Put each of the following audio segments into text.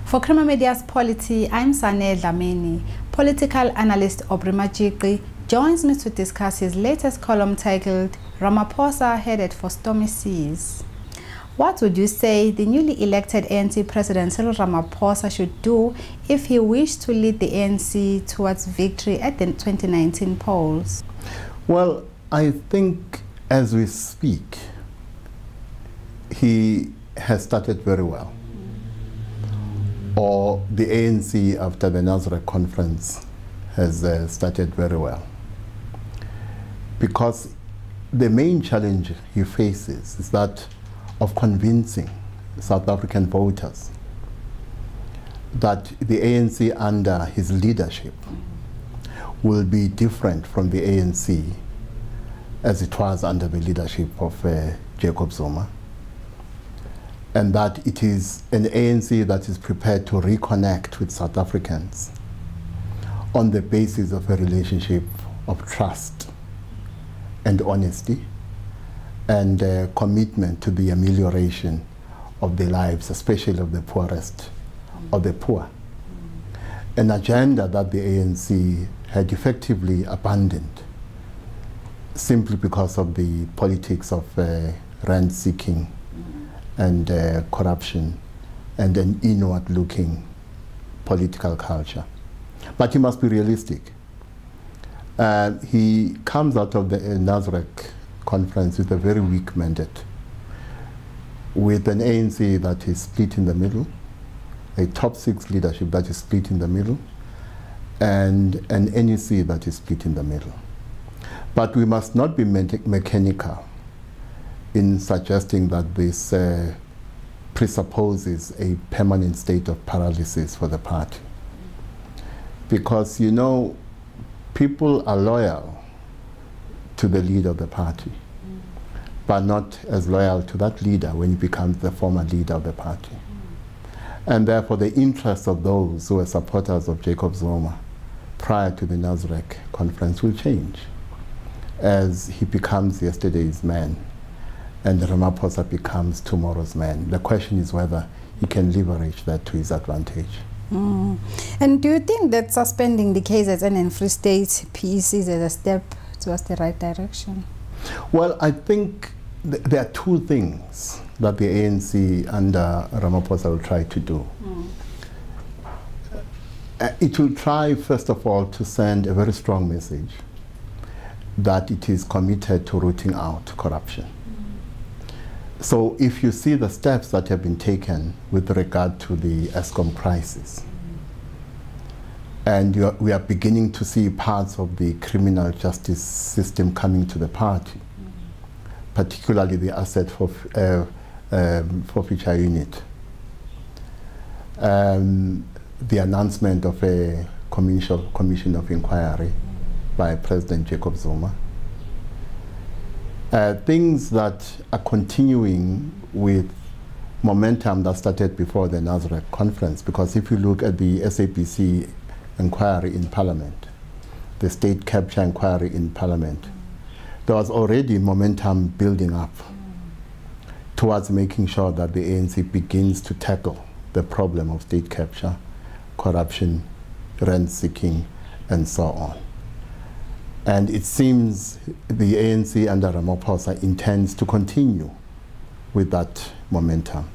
For Crema Media's Polity, I'm Sane Dlamini. Political analyst Aubrey Majiqi joins me to discuss his latest column titled Ramaphosa Headed for Stormy Seas. What would you say the newly elected ANC President Cyril Ramaphosa should do if he wished to lead the ANC towards victory at the 2019 polls? Well, I think as we speak, he has started very well. Or the ANC after the Nazareth conference has started very well. Because the main challenge he faces is that of convincing South African voters that the ANC under his leadership will be different from the ANC as it was under the leadership of Jacob Zuma, and that it is an ANC that is prepared to reconnect with South Africans on the basis of a relationship of trust and honesty and commitment to the amelioration of the lives, especially of the poorest of the poor. An agenda that the ANC had effectively abandoned simply because of the politics of rent-seeking and corruption and an inward-looking political culture. But he must be realistic. He comes out of the Nazareth conference with a very weak mandate, with an ANC that is split in the middle, a top six leadership that is split in the middle, and an NEC that is split in the middle. But we must not be mechanical in suggesting that this presupposes a permanent state of paralysis for the party. Because, you know, people are loyal to the leader of the party, but not as loyal to that leader when he becomes the former leader of the party. And therefore the interests of those who were supporters of Jacob Zuma prior to the Nazareth conference will change as he becomes yesterday's man and Ramaphosa becomes tomorrow's man. The question is whether he can leverage that to his advantage. And do you think that suspending the KZN and Free State PECs is a step towards the right direction? Well, I think there are two things that the ANC under Ramaphosa will try to do. It will try, first of all, to send a very strong message that it is committed to rooting out corruption. So if you see the steps that have been taken with regard to the Eskom crisis, and we are beginning to see parts of the criminal justice system coming to the party, particularly the asset forfeiture unit, the announcement of a commission of inquiry by President Jacob Zuma, things that are continuing with momentum that started before the Nazareth conference. Because if you look at the SAPC inquiry in Parliament, the state capture inquiry in Parliament, there was already momentum building up towards making sure that the ANC begins to tackle the problem of state capture, corruption, rent-seeking, and so on. And it seems the ANC under Ramaphosa intends to continue with that momentum,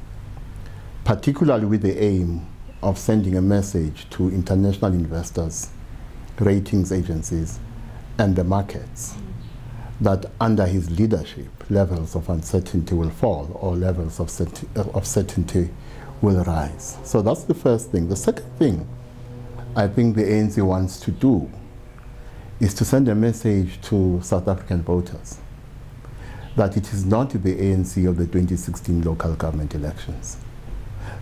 particularly with the aim of sending a message to international investors, ratings agencies, and the markets that under his leadership, levels of uncertainty will fall or levels of certainty will rise. So that's the first thing. The second thing I think the ANC wants to do is to send a message to South African voters that it is not the ANC of the 2016 local government elections,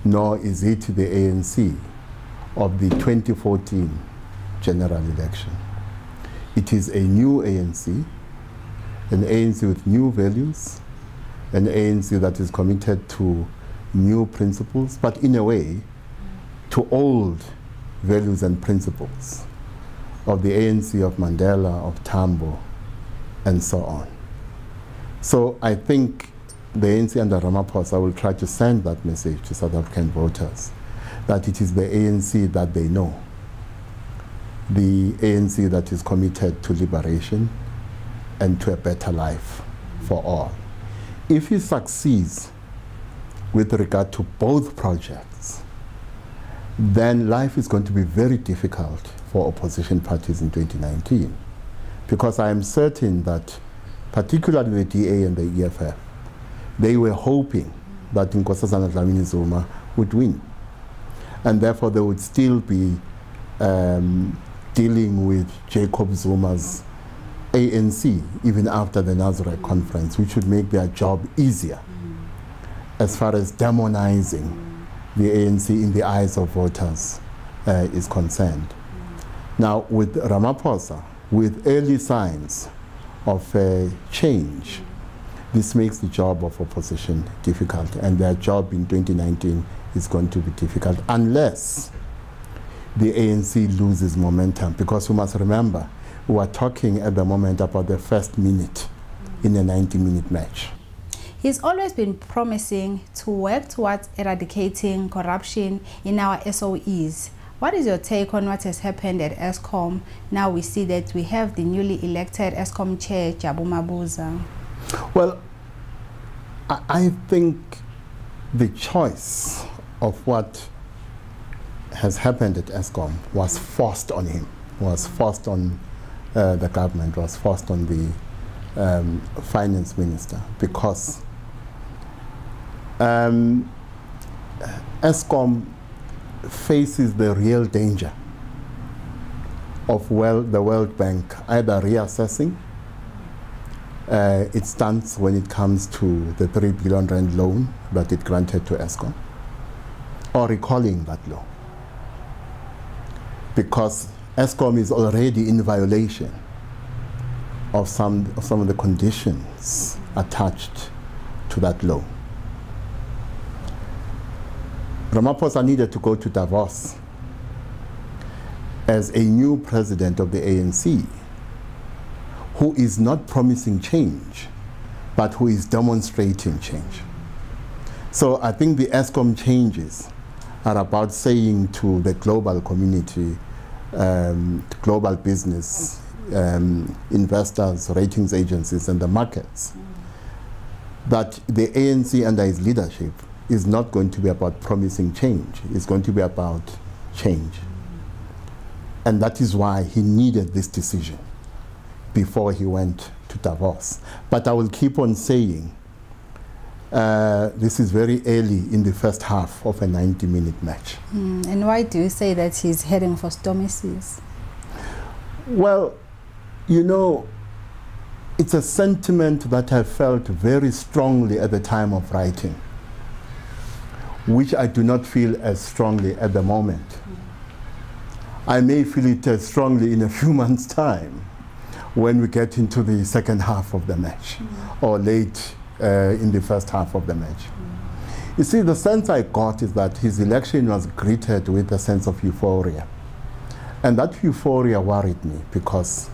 nor is it the ANC of the 2014 general election. It is a new ANC, an ANC with new values, an ANC that is committed to new principles, but in a way to old values and principles of the ANC of Mandela, of Tambo, and so on. So I think the ANC under Ramaphosa will try to send that message to South African voters that it is the ANC that they know, the ANC that is committed to liberation and to a better life for all. If he succeeds with regard to both projects, then life is going to be very difficult for opposition parties in 2019, because I am certain that particularly the DA and the EFF, they were hoping that Nkosazana Dlamini Zuma would win. And therefore they would still be dealing with Jacob Zuma's ANC even after the Nazareth conference, which would make their job easier as far as demonizing the ANC in the eyes of voters is concerned. Now with Ramaphosa, with early signs of change, this makes the job of opposition difficult, and their job in 2019 is going to be difficult unless the ANC loses momentum, because we must remember we are talking at the moment about the first minute in a 90-minute match. He's always been promising to work towards eradicating corruption in our SOEs. What is your take on what has happened at Eskom? Now we see that we have the newly elected Eskom chair, Jabu Mabuza. Well, I think the choice of what has happened at Eskom was forced on him, was forced on the government, was forced on the finance minister, because Eskom faces the real danger of the World Bank either reassessing its stance when it comes to the 3 billion rand loan that it granted to Eskom, or recalling that loan, because Eskom is already in violation of some of the conditions attached to that loan. Ramaphosa needed to go to Davos as a new president of the ANC, who is not promising change, but who is demonstrating change. So I think the Eskom changes are about saying to the global community, global business, investors, ratings agencies, and the markets, that the ANC under his leadership is not going to be about promising change. It's going to be about change. And that is why he needed this decision before he went to Davos. But I will keep on saying this is very early in the first half of a 90-minute match. And why do you say that he's heading for stormy seas? Well, you know, it's a sentiment that I felt very strongly at the time of writing, which I do not feel as strongly at the moment. I may feel it as strongly in a few months' time when we get into the second half of the match, or late in the first half of the match. You see, the sense I got is that his election was greeted with a sense of euphoria. And that euphoria worried me, because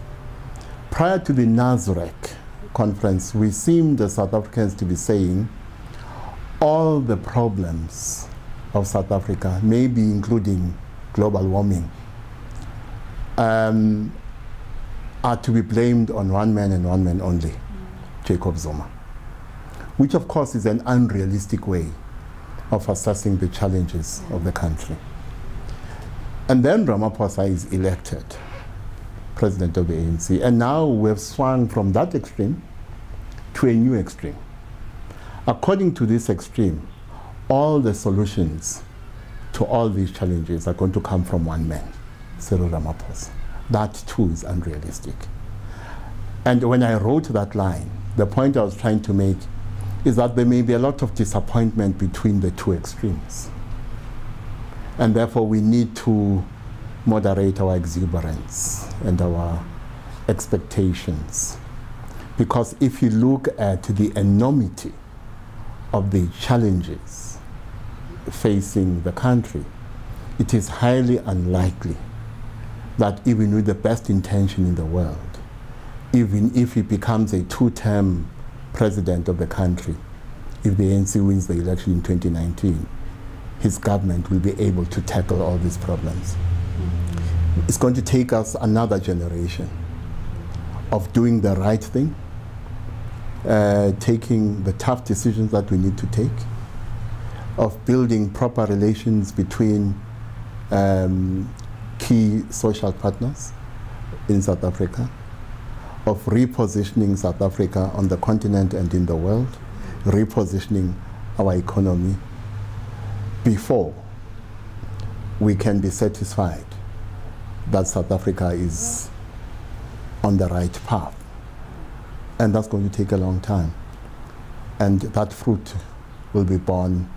prior to the Nazareth conference, we seemed as South Africans to be saying all the problems of South Africa, maybe including global warming, are to be blamed on one man and one man only, Jacob Zuma, which of course is an unrealistic way of assessing the challenges of the country. And then Ramaphosa is elected president of the ANC, and now we've swung from that extreme to a new extreme. According to this extreme, all the solutions to all these challenges are going to come from one man, Cyril Ramaphosa. That too is unrealistic. And when I wrote that line, the point I was trying to make is that there may be a lot of disappointment between the two extremes. And therefore we need to moderate our exuberance and our expectations. Because if you look at the enormity of the challenges facing the country, it is highly unlikely that even with the best intention in the world, even if he becomes a two-term president of the country, if the ANC wins the election in 2019, his government will be able to tackle all these problems. It's going to take us another generation of doing the right thing, taking the tough decisions that we need to take, of building proper relations between key social partners in South Africa, of repositioning South Africa on the continent and in the world, repositioning our economy before we can be satisfied that South Africa is on the right path. And that's going to take a long time. And that fruit will be borne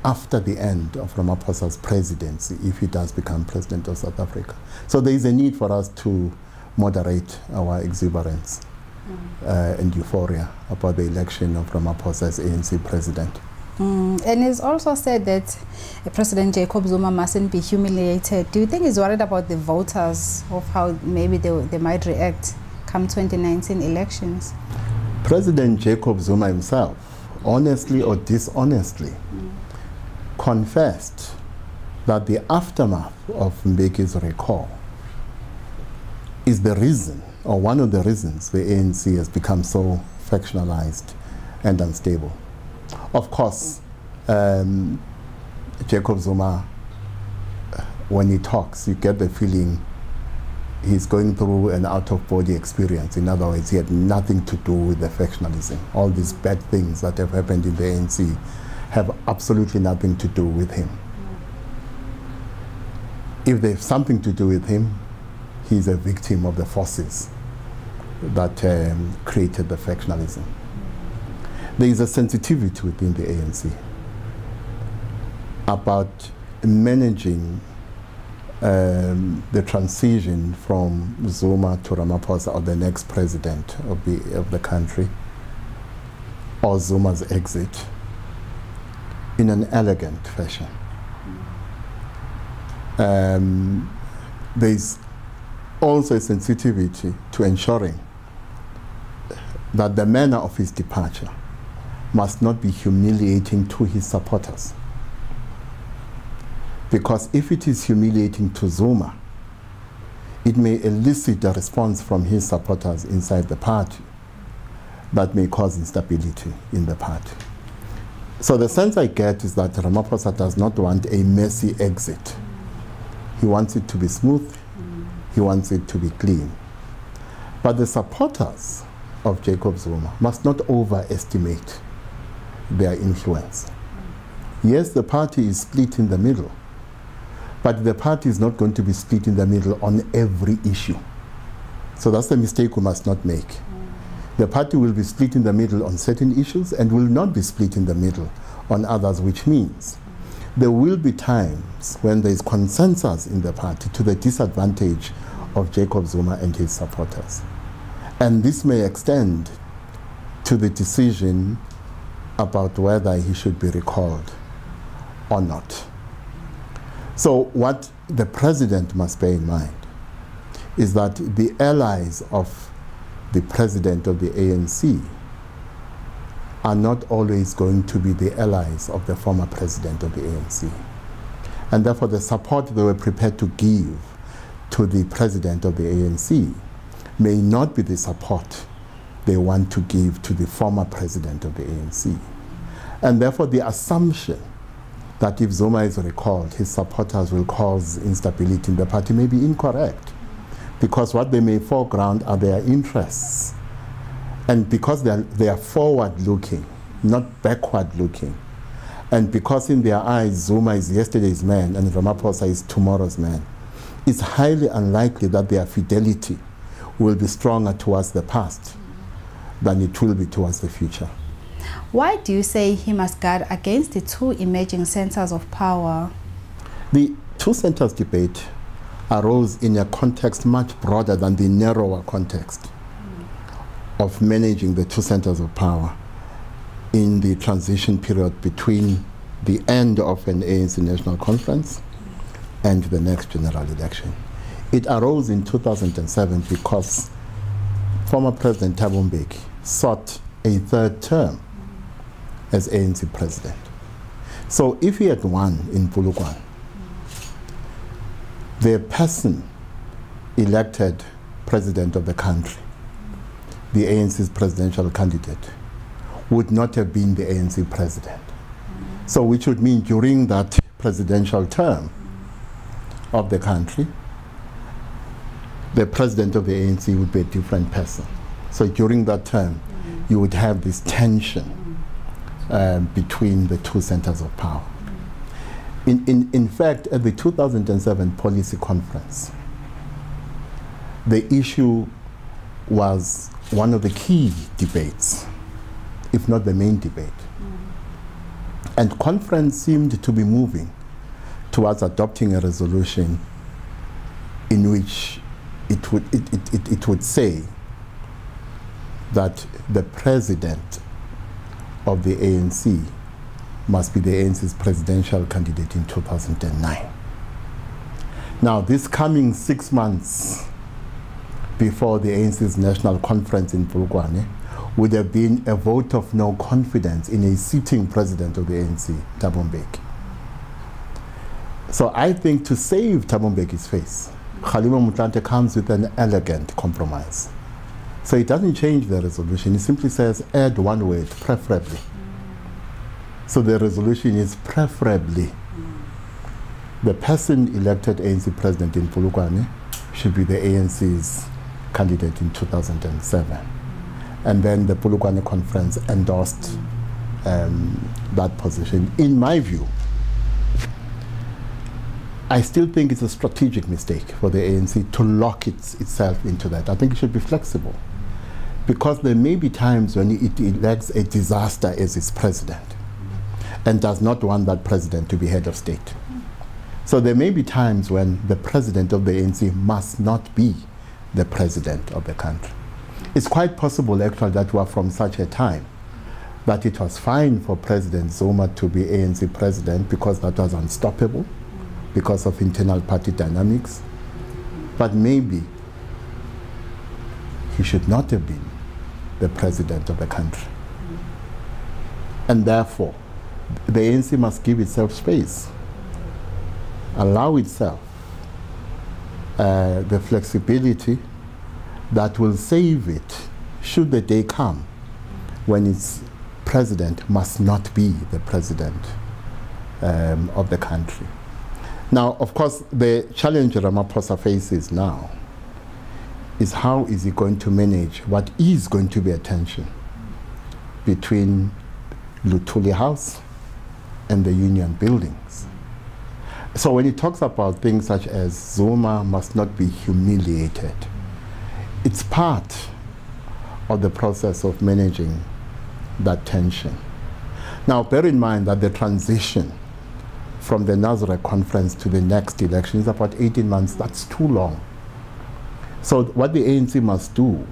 after the end of Ramaphosa's presidency, if he does become president of South Africa. So there is a need for us to moderate our exuberance and euphoria about the election of Ramaphosa as ANC president. And he's also said that President Jacob Zuma mustn't be humiliated. Do you think he's worried about the voters, of how maybe they might react come 2019 elections? President Jacob Zuma himself, honestly or dishonestly, confessed that the aftermath of Mbeki's recall is the reason, or one of the reasons, the ANC has become so factionalized and unstable. Of course, Jacob Zuma, when he talks, you get the feeling he's going through an out-of-body experience. In other words, he had nothing to do with the factionalism. All these bad things that have happened in the ANC have absolutely nothing to do with him. If they have something to do with him, he's a victim of the forces that created the factionalism. There is a sensitivity within the ANC about managing the transition from Zuma to Ramaphosa, or the next president of the country, or Zuma's exit, in an elegant fashion. There's also a sensitivity to ensuring that the manner of his departure must not be humiliating to his supporters. Because if it is humiliating to Zuma, it may elicit a response from his supporters inside the party that may cause instability in the party. So the sense I get is that Ramaphosa does not want a messy exit. He wants it to be smooth. He wants it to be clean. But the supporters of Jacob Zuma must not overestimate their influence. Yes, the party is split in the middle, but the party is not going to be split in the middle on every issue. So that's the mistake we must not make. The party will be split in the middle on certain issues and will not be split in the middle on others, which means there will be times when there is consensus in the party to the disadvantage of Jacob Zuma and his supporters. And this may extend to the decision about whether he should be recalled or not. So what the president must bear in mind is that the allies of the president of the ANC are not always going to be the allies of the former president of the ANC. And therefore the support they were prepared to give to the president of the ANC may not be the support they want to give to the former president of the ANC. And therefore the assumption that if Zuma is recalled, his supporters will cause instability in the party may be incorrect, because what they may foreground are their interests. And because they are forward-looking, not backward-looking, and because in their eyes Zuma is yesterday's man and Ramaphosa is tomorrow's man, it's highly unlikely that their fidelity will be stronger towards the past than it will be towards the future. Why do you say he must guard against the two emerging centers of power? The two centers debate arose in a context much broader than the narrower context of managing the two centers of power in the transition period between the end of an ANC national conference and the next general election. It arose in 2007 because former President Thabo Mbeki sought a third term as ANC president. So if he had won in Polokwane, the person elected president of the country, the ANC's presidential candidate, would not have been the ANC president. So which would mean during that presidential term of the country, the president of the ANC would be a different person. So during that term, you would have this tension between the two centers of power. In fact, at the 2007 policy conference, the issue was one of the key debates, if not the main debate. And conference seemed to be moving towards adopting a resolution in which it would say that the president of the ANC must be the ANC's presidential candidate in 2009. Now, this coming 6 months before the ANC's national conference in Polokwane would have been a vote of no confidence in a sitting president of the ANC, Thabo Mbeki. So I think to save Thabo Mbeki's face, Kgalema Motlanthe comes with an elegant compromise. So it doesn't change the resolution, it simply says add one word, preferably. So the resolution is preferably the person elected ANC president in Polokwane should be the ANC's candidate in 2007. And then the Polokwane conference endorsed that position. In my view, I still think it's a strategic mistake for the ANC to lock itself into that. I think it should be flexible, because there may be times when it elects a disaster as its president and does not want that president to be head of state. So there may be times when the president of the ANC must not be the president of the country. It's quite possible, actually, that we are from such a time that it was fine for President Zuma to be ANC president because that was unstoppable, because of internal party dynamics. But maybe he should not have been the president of the country. And therefore, the ANC must give itself space, allow itself the flexibility that will save it should the day come when its president must not be the president of the country. Now, of course, the challenge Ramaphosa faces now is how is he going to manage what is going to be a tension between Luthuli House and the union buildings. So when he talks about things such as Zuma must not be humiliated, it's part of the process of managing that tension. Now, bear in mind that the transition from the Nazareth conference to the next election is about 18 months. That's too long. So what the ANC must do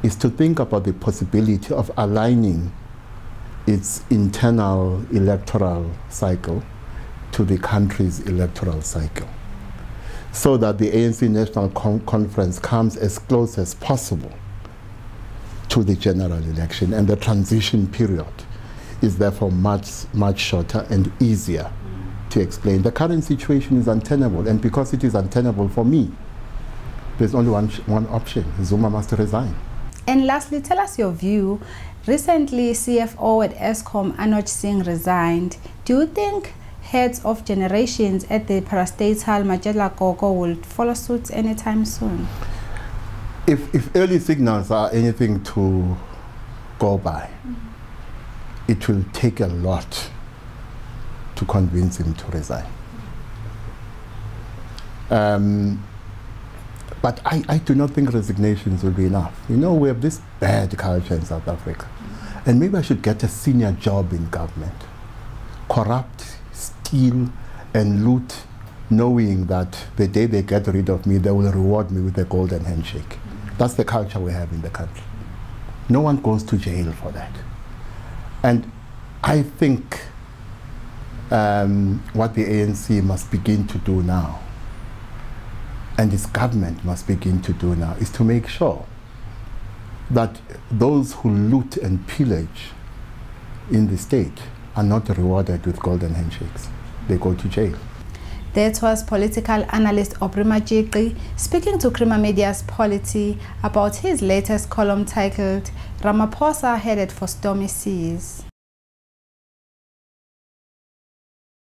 is to think about the possibility of aligning its internal electoral cycle to the country's electoral cycle, so that the ANC National Conference comes as close as possible to the general election, and the transition period is therefore much shorter and easier to explain. The current situation is untenable, and because it is untenable for me, there's only one option: Zuma must resign. And lastly, tell us your view. Recently, CFO at Eskom, Anoj Singh, resigned. Do you think heads of generations at the parastatal Majela Gogo will follow suit anytime soon? If early signals are anything to go by, it will take a lot to convince him to resign. But I do not think resignations will be enough. You know, we have this bad culture in South Africa. And maybe I should get a senior job in government. Corrupt, steal, and loot, knowing that the day they get rid of me, they will reward me with a golden handshake. That's the culture we have in the country. No one goes to jail for that. And I think what the ANC must begin to do now, and its government must begin to do now, is to make sure that those who loot and pillage in the state are not rewarded with golden handshakes. They go to jail. That was political analyst Aubrey Majiqi speaking to Crema Media's Polity about his latest column titled "Ramaphosa Headed for Stormy Seas."